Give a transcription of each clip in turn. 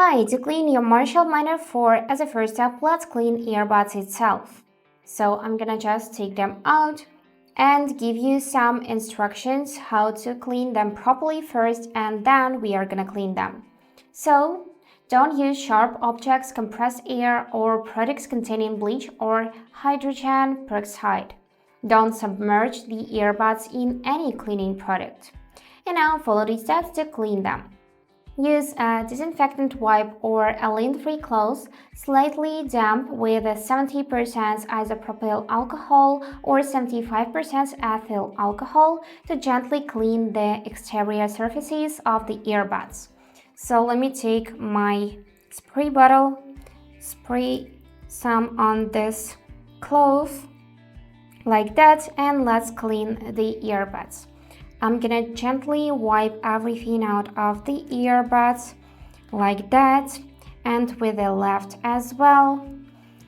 Hi, to clean your Marshall Miner 4, as a first step, let's clean earbuds itself. So I'm gonna just take them out and give you some instructions how to clean them properly first, and then we are gonna clean them. So don't use sharp objects, compressed air, or products containing bleach or hydrogen peroxide. Don't submerge the earbuds in any cleaning product. And now follow these steps to clean them. Use a disinfectant wipe or a lint-free cloth, slightly damp with 70% isopropyl alcohol or 75% ethyl alcohol to gently clean the exterior surfaces of the earbuds. So let me take my spray bottle, spray some on this cloth like that, and let's clean the earbuds. I'm gonna gently wipe everything out of the earbuds like that, and with the left as well.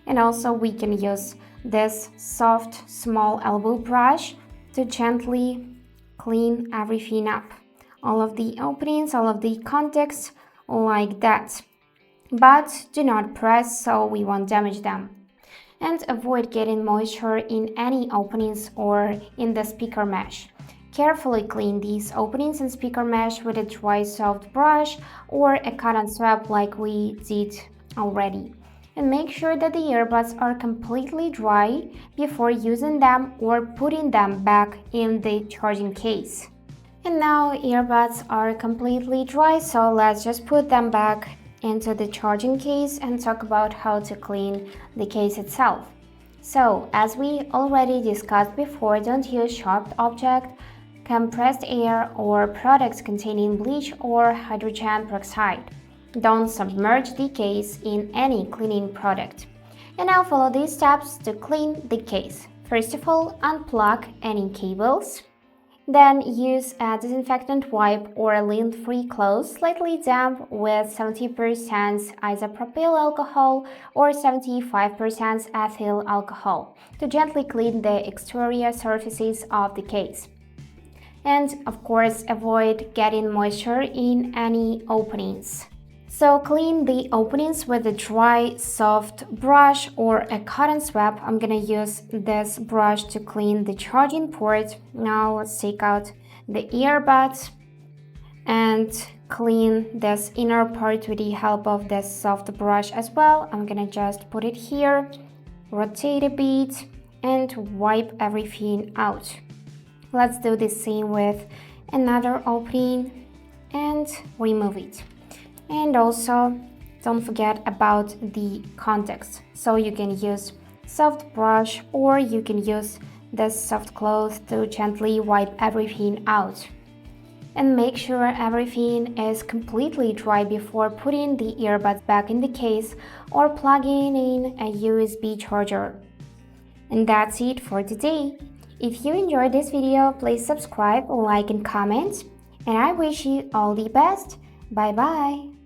And also we can use this soft small elbow brush to gently clean everything up. All of the openings, all of the contacts like that. But do not press so we won't damage them. And avoid getting moisture in any openings or in the speaker mesh. Carefully clean these openings and speaker mesh with a dry soft brush or a cotton swab like we did already. And make sure that the earbuds are completely dry before using them or putting them back in the charging case. And now earbuds are completely dry, so let's just put them back into the charging case and talk about how to clean the case itself. So, as we already discussed before, don't use sharp objects, compressed air, or products containing bleach or hydrogen peroxide. Don't submerge the case in any cleaning product. And now follow these steps to clean the case. First of all, unplug any cables. Then use a disinfectant wipe or a lint-free cloth, slightly damp with 70% isopropyl alcohol or 75% ethyl alcohol to gently clean the exterior surfaces of the case. And of course, avoid getting moisture in any openings. So clean the openings with a dry, soft brush or a cotton swab. I'm gonna use this brush to clean the charging port. Now let's take out the earbuds and clean this inner part with the help of this soft brush as well. I'm gonna just put it here, rotate a bit, and wipe everything out. Let's do the same with another opening and remove it. And also, don't forget about the contacts. So you can use soft brush or you can use this soft cloth to gently wipe everything out. And make sure everything is completely dry before putting the earbuds back in the case or plugging in a USB charger. And that's it for today. If you enjoyed this video, please subscribe, like, and comment. And I wish you all the best. Bye bye.